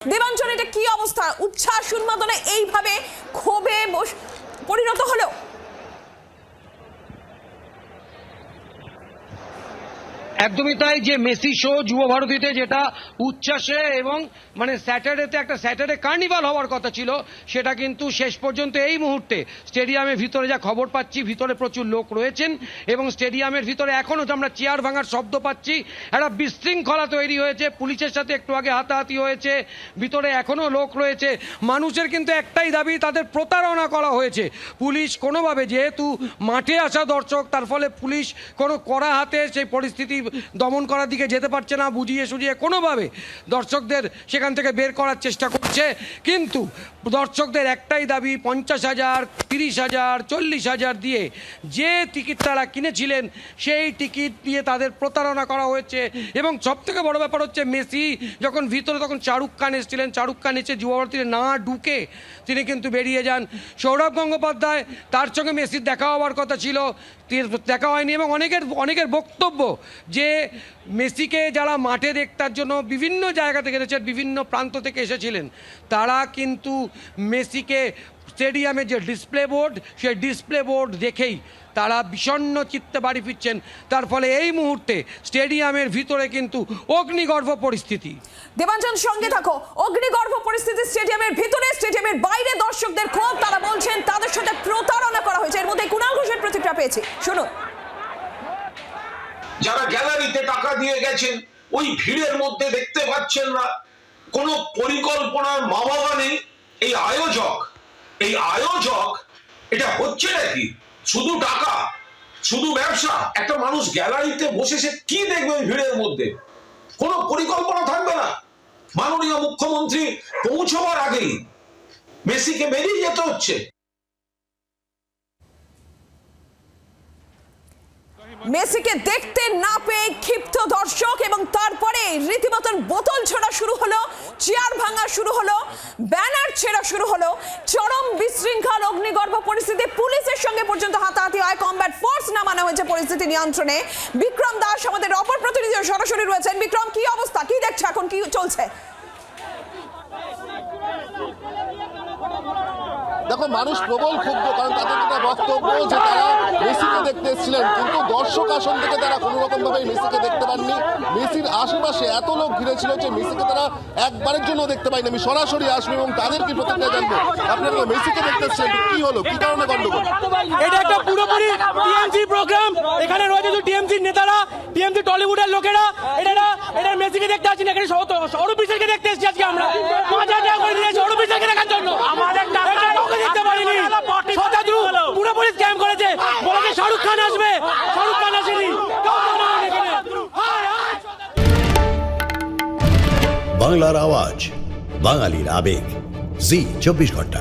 দেবাঞ্জন, এটা কি অবস্থা? উচ্ছ্বাস উন্মাদনে এইভাবে ক্ষোভে পরিণত হলো। একদমই তাই। যে মেসি শো যুব ভারতীতে যেটা উচ্ছ্বাসে এবং মানে স্যাটারডেতে একটা স্যাটারডে কার্নিভাল হওয়ার কথা ছিল, সেটা কিন্তু শেষ পর্যন্ত এই মুহূর্তে স্টেডিয়ামের ভিতরে যা খবর পাচ্ছি, ভিতরে প্রচুর লোক রয়েছেন এবং স্টেডিয়ামের ভিতরে এখনও আমরা চেয়ার ভাঙার শব্দ পাচ্ছি। একটা বিশৃঙ্খলা তৈরি হয়েছে, পুলিশের সাথে একটু আগে হাতাহাতি হয়েছে, ভিতরে এখনও লোক রয়েছে। মানুষের কিন্তু একটাই দাবি, তাদের প্রতারণা করা হয়েছে। পুলিশ কোনোভাবে, যেহেতু মাঠে আসা দর্শক, তার ফলে পুলিশ কোনো কড়া হাতে সেই পরিস্থিতি দমন করার দিকে যেতে পারছে না। বুঝিয়ে সুঝিয়ে কোনোভাবে দর্শকদের সেখান থেকে বের করার চেষ্টা করছে, কিন্তু দর্শকদের একটাই দাবি, 50,000, 30,000, 40,000 দিয়ে যে টিকিট তারা কিনেছিলেন সেই টিকিট দিয়ে তাদের প্রতারণা করা হয়েছে। এবং সবথেকে বড় ব্যাপার হচ্ছে, মেসি যখন ভিতরে, তখন শাহরুখ খান এসেছিলেন। শাহরুখ খান এসে যুব ভারতীতে না ঢুকে তিনি কিন্তু বেরিয়ে যান। সৌরভ গঙ্গোপাধ্যায়, তার সঙ্গে মেসির দেখা হওয়ার কথা ছিল, দেখা হয়নি। এবং অনেকের বক্তব্য যে মেসিকে যারা মাঠে দেখতার জন্য বিভিন্ন জায়গা থেকে এসেছেন, বিভিন্ন প্রান্ত থেকে এসেছিলেন, তারা কিন্তু মেসিকে স্টেডিয়ামে যে ডিসপ্লে বোর্ড, সেই ডিসপ্লে বোর্ড দেখেই তারা বিষণ্ণ চিত্তে বাড়ি ফিরছেন। তার ফলে এই মুহূর্তে স্টেডিয়ামের ভিতরে কিন্তু অগ্নিগর্ভ পরিস্থিতি। দেবাঞ্জন, সঙ্গে থাকো। অগ্নিগর্ভ পরিস্থিতি স্টেডিয়ামের ভিতরে, স্টেডিয়ামের বাইরে দর্শকদের ক্ষোভ। তারা বলছেন তাদের সাথে প্রতারণা করা হয়েছে। এর মধ্যে কুণাল ঘোষের প্রতিক্রিয়া পেয়েছি, শুনুন। যারা গ্যালারিতে টাকা দিয়ে গেছেন, ওই ভিড়ের মধ্যে দেখতে পাচ্ছেন না, কোনো পরিকল্পনার মা বাবা নেই। এই আয়োজক এটা হচ্ছে নাকি? শুধু টাকা, শুধু ব্যবসা। একটা মানুষ গ্যালারিতে বসে সে কি দেখবে ওই ভিড়ের মধ্যে? কোনো পরিকল্পনা থাকবে না। মাননীয় মুখ্যমন্ত্রী পৌঁছবার আগেই মেসিকে বেরিয়ে যেতে হচ্ছে। মেসিকে দেখতে না পেয়ে ক্ষিপ্ত দর্শক, এবং তারপরে রীতিমতন বোতল ছোড়া শুরু হলো, চেয়ার ভাঙা শুরু হলো, ব্যানার ছেড়া শুরু হলো। চরম বিশৃঙ্খল অগ্নিগর্ভ পরিস্থিতি, পুলিশের সঙ্গে পর্যন্ত হাতাহাতি হয়। কমব্যাট ফোর্স নামানো হয়েছে পরিস্থিতি নিয়ন্ত্রণে। বিক্রম দাস আমাদের অপর প্রতিনিধি সরাসরি রয়েছেন। বিক্রম, কি অবস্থা, কি দেখছে এখন, কি চলছে? দেখো, মানুষ প্রবল ক্ষুব্ধ, কারণ তাদের যেটা বক্তব্য যে তারা মেসিকে দেখতে এসেছিলেন, কিন্তু দর্শক আসন থেকে তারা কোনো রকম ভাবে মেসিকে দেখতে পাননি। মেসির আশেপাশে এত লোক ঘিরে ছিল যে মেসিকে তারা একবারের জন্য দেখতে পায়নি। আমি সরাসরি আসবো এবং তাদের কি প্রতিক্রিয়া জানবো। আপনারা মেসিকে দেখতে এসেছিলেন, কি হলো, কি কারণে গন্ডগোল? এটা একটা পুরোপুরি টিএমসি প্রোগ্রাম। এখানে রয়েছে তো টিএমসির নেতারা, টিএমসি টলিউডের লোকেরা। এটা মেসিকে দেখতে আসছি না, এখানে সৌরভ বিশালকে দেখতে এসেছি আজকে আমরা। 5,000 টাকা করে দিয়েছি সৌরভ বিশালকে দেখার জন্য। দেখতে পারিনি, পুরোপুরি স্ক্যাম করেছে। বলেছে শাহরুখ খান আসবে, শাহরুখ খান আসেনি। বাংলার আওয়াজ, বাঙালির আবেগ, জি 24 ঘন্টা।